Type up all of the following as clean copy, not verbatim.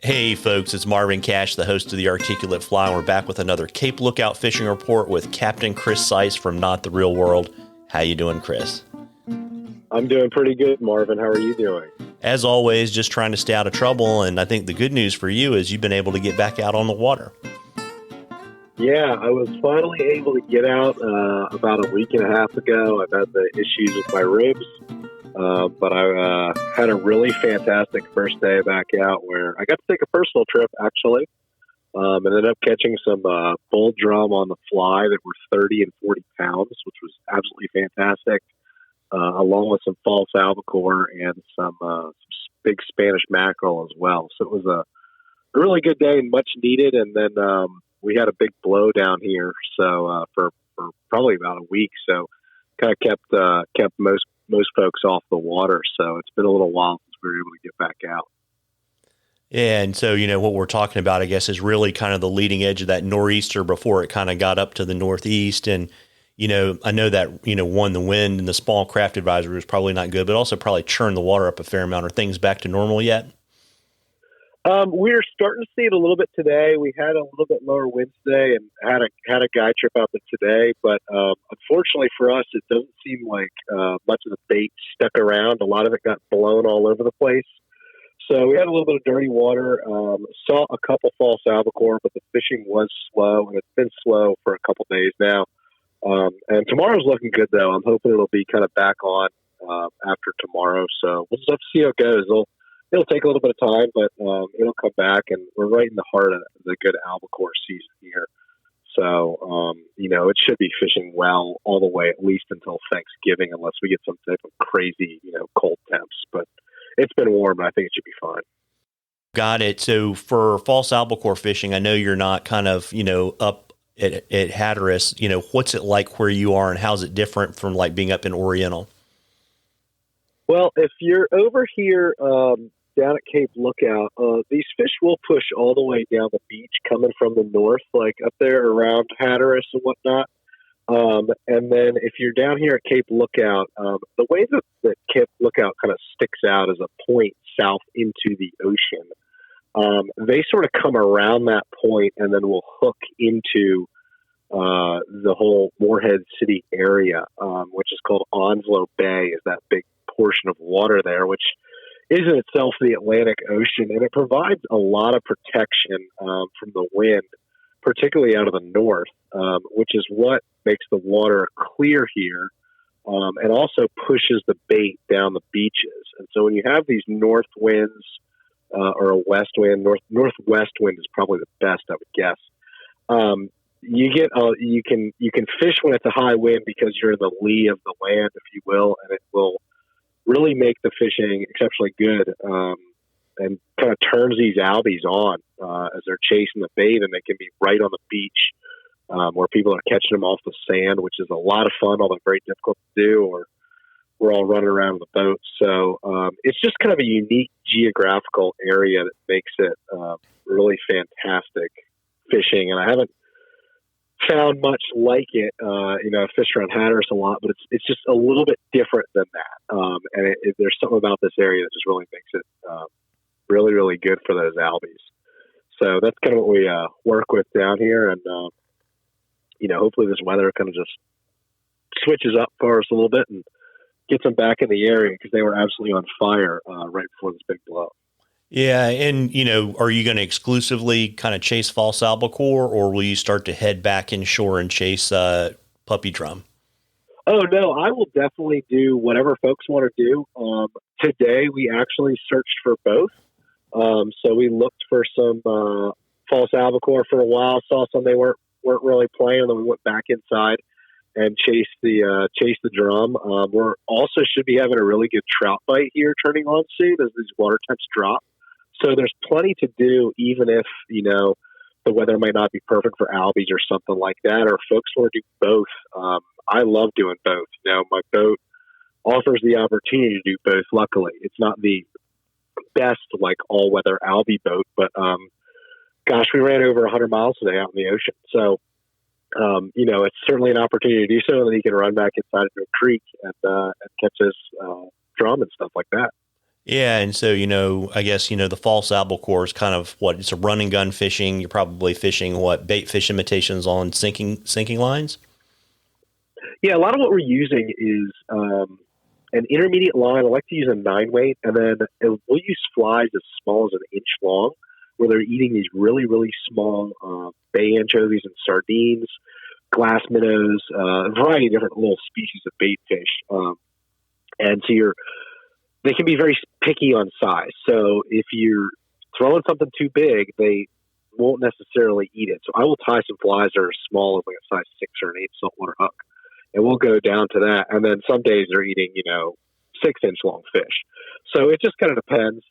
Hey folks, it's Marvin Cash, the host of the Articulate Fly, and we're back with another Cape Lookout fishing report with Captain Chris Seiss from Not the Real World. How you doing, Chris? I'm doing pretty good, Marvin. How are you doing? As always, just trying to stay out of trouble, and I think the good news for you is you've been able to get back out on the water. Yeah, I was finally able to get out about a week and a half ago. I've had the issues with my ribs, but I had a really fantastic first day back out where I got to take a personal trip, actually, and ended up catching some bull drum on the fly that were 30 and 40 pounds, which was absolutely fantastic, along with some false albacore and some big Spanish mackerel as well. So it was a really good day and much needed, and then we had a big blow down here, so for probably about a week. So kind of kept most folks off the water. So it's been a little while since we were able to get back out. Yeah, and so, what we're talking about, I guess, is really kind of the leading edge of that nor'easter before it kind of got up to the northeast. And, I know that, one, the wind and the small craft advisory was probably not good, but also probably churned the water up a fair amount. Are things back to normal yet? We're starting to see it a little bit today. We had a little bit lower winds today and had a guy trip out there today, but unfortunately for us, it doesn't seem like much of the bait stuck around. A lot of it got blown all over the place. So we had a little bit of dirty water, saw a couple false albacore, but the fishing was slow, and it's been slow for a couple days now. And tomorrow's looking good, though. I'm hoping it'll be kind of back on after tomorrow. So we'll just have to see how it goes. It'll take a little bit of time, but it'll come back, and we're right in the heart of the good albacore season here. So, it should be fishing well all the way, at least until Thanksgiving, unless we get some type of crazy, cold temps. But it's been warm, and I think it should be fine. Got it. So for false albacore fishing, I know you're not kind of, up at Hatteras. What's it like where you are, and how's it different from like being up in Oriental? Well, if you're over here down at Cape Lookout, these fish will push all the way down the beach coming from the north, like up there around Hatteras and whatnot. And then if you're down here at Cape Lookout, the way that Cape Lookout kind of sticks out as a point south into the ocean. They sort of come around that point and then will hook into the whole Morehead City area, which is called Onslow Bay, is that big portion of water there, which is in itself the Atlantic Ocean, and it provides a lot of protection from the wind, particularly out of the north, which is what makes the water clear here, and also pushes the bait down the beaches. And so when you have these north winds or a west wind, northwest wind is probably the best, I would guess. You can fish when it's a high wind because you're in the lee of the land, if you will, and it will really make the fishing exceptionally good, and kind of turns these albies on as they're chasing the bait, and they can be right on the beach where people are catching them off the sand, which is a lot of fun, although very difficult to do, or we're all running around with the boat. So it's just kind of a unique geographical area that makes it really fantastic fishing, and I haven't found much like it. I fish around Hatteras a lot, but it's just a little bit different than that. And there's something about this area that just really makes it really, really good for those albies. So that's kind of what we work with down here. And, hopefully this weather kind of just switches up for us a little bit and gets them back in the area, because they were absolutely on fire right before this big blow. Yeah. And, are you going to exclusively kind of chase false albacore, or will you start to head back inshore and chase puppy drum? Oh, no, I will definitely do whatever folks want to do. Today, we actually searched for both. So we looked for some false albacore for a while, saw some they weren't really playing, and then we went back inside and chased the drum. We're also should be having a really good trout bite here turning on soon as these water temps drop. So there's plenty to do, even if, the weather might not be perfect for albies or something like that, or if folks want to do both. I love doing both. My boat offers the opportunity to do both. Luckily, it's not the best, like all-weather albie boat, but we ran over 100 miles today out in the ocean. So, it's certainly an opportunity to do so, and then you can run back inside into a creek and catch this drum and stuff like that. Yeah, and so I guess the false albacore is kind of what it's a run and gun fishing. You're probably fishing what bait fish imitations on sinking lines. Yeah, a lot of what we're using is an intermediate line. I like to use a 9-weight, and then we'll use flies as small as an inch long, where they're eating these really, really small bay anchovies and sardines, glass minnows, a variety of different little species of bait fish. And so they can be very picky on size. So if you're throwing something too big, they won't necessarily eat it. So I will tie some flies that are as small as like a size 6 or an 8 saltwater hook, and we'll go down to that. And then some days they're eating, 6-inch long fish. So it just kind of depends,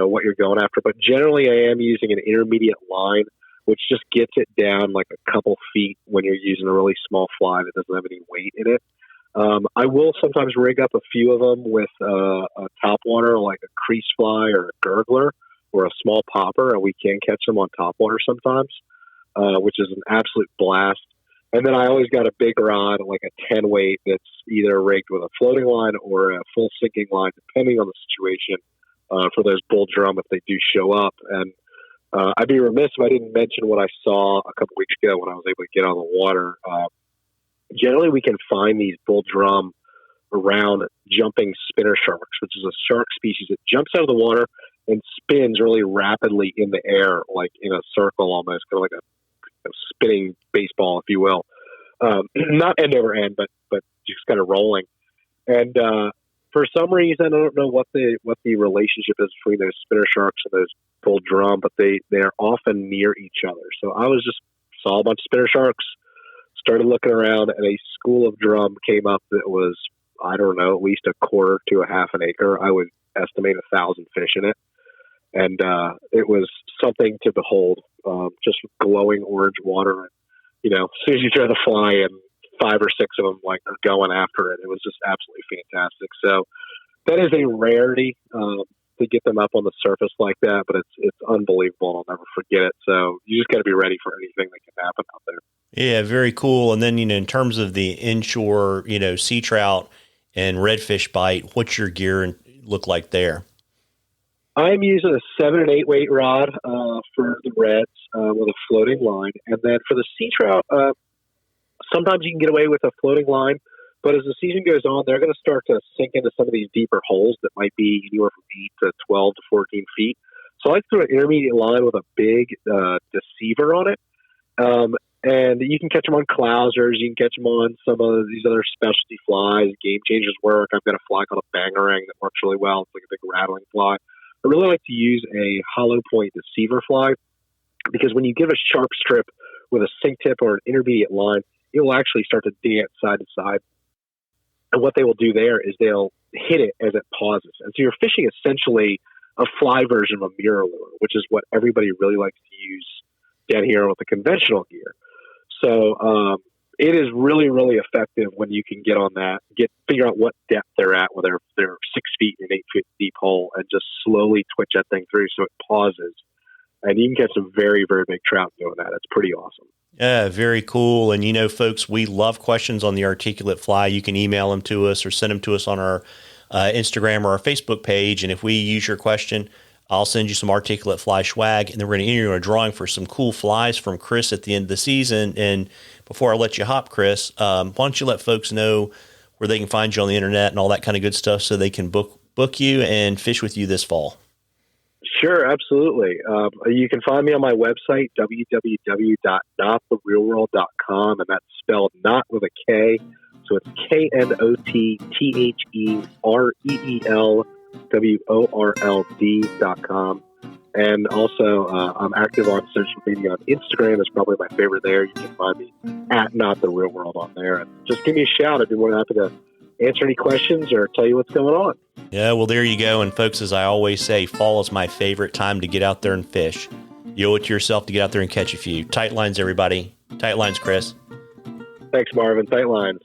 what you're going after. But generally I am using an intermediate line, which just gets it down like a couple feet when you're using a really small fly that doesn't have any weight in it. I will sometimes rig up a few of them with a topwater, like a crease fly or a gurgler or a small popper, and we can catch them on topwater sometimes, which is an absolute blast. And then I always got a big rod, like a 10-weight, that's either rigged with a floating line or a full sinking line, depending on the situation, for those bull drum if they do show up. And I'd be remiss if I didn't mention what I saw a couple weeks ago when I was able to get on the water. Generally, we can find these bull drum around jumping spinner sharks, which is a shark species that jumps out of the water and spins really rapidly in the air, like in a circle almost, kind of like a spinning baseball, if you will. Not end over end, but just kind of rolling. And for some reason, I don't know what the relationship is between those spinner sharks and those bull drum, but they are often near each other. So I saw a bunch of spinner sharks, started looking around, and a school of drum came up that was, I don't know, at least a quarter to a half an acre. I would estimate 1,000 fish in it. And it was something to behold, just glowing orange water. As soon as you throw the fly in, 5 or 6 of them are going after it. It was just absolutely fantastic. So that is a rarity to get them up on the surface like that, but it's unbelievable. I'll never forget it. So you just got to be ready for anything that can happen out there. Yeah, very cool. And then, in terms of the inshore, sea trout and redfish bite, what's your gear look like there? I'm using a 7 and 8 weight rod for the reds with a floating line. And then for the sea trout, sometimes you can get away with a floating line, but as the season goes on, they're going to start to sink into some of these deeper holes that might be anywhere from 8 to 12 to 14 feet. So I like to throw an intermediate line with a big deceiver on it. And you can catch them on clousers. You can catch them on some of these other specialty flies. Game Changers work. I've got a fly called a bangerang that works really well. It's like a big rattling fly. I really like to use a hollow point deceiver fly because when you give a sharp strip with a sink tip or an intermediate line, it will actually start to dance side to side. And what they will do there is they'll hit it as it pauses. And so you're fishing essentially a fly version of a mirror lure, which is what everybody really likes to use down here with the conventional gear. So it is really, really effective when you can get on that, figure out what depth they're at, whether they're 6 feet in an 8 foot deep hole, and just slowly twitch that thing through so it pauses. And you can catch some very, very big trout doing that. It's pretty awesome. Yeah, very cool. And folks, we love questions on the articulate fly. You can email them to us or send them to us on our Instagram or our Facebook page. And if we use your question, I'll send you some articulate fly swag, and then we're going to enter you in a drawing for some cool flies from Chris at the end of the season. And before I let you hop, Chris, why don't you let folks know where they can find you on the internet and all that kind of good stuff so they can book you and fish with you this fall? Sure, absolutely. You can find me on my website, www.nottherealworld.com, and that's spelled not with a K. So it's KNOTTHEREELWORLD.com. And also, I'm active on social media. On Instagram is probably my favorite there. You can find me at Not The Real World on there. And just give me a shout. I'd be more than happy to answer any questions or tell you what's going on. Yeah, well, there you go. And folks, as I always say, fall is my favorite time to get out there and fish. You owe it to yourself to get out there and catch a few. Tight lines, everybody. Tight lines, Chris. Thanks, Marvin. Tight lines.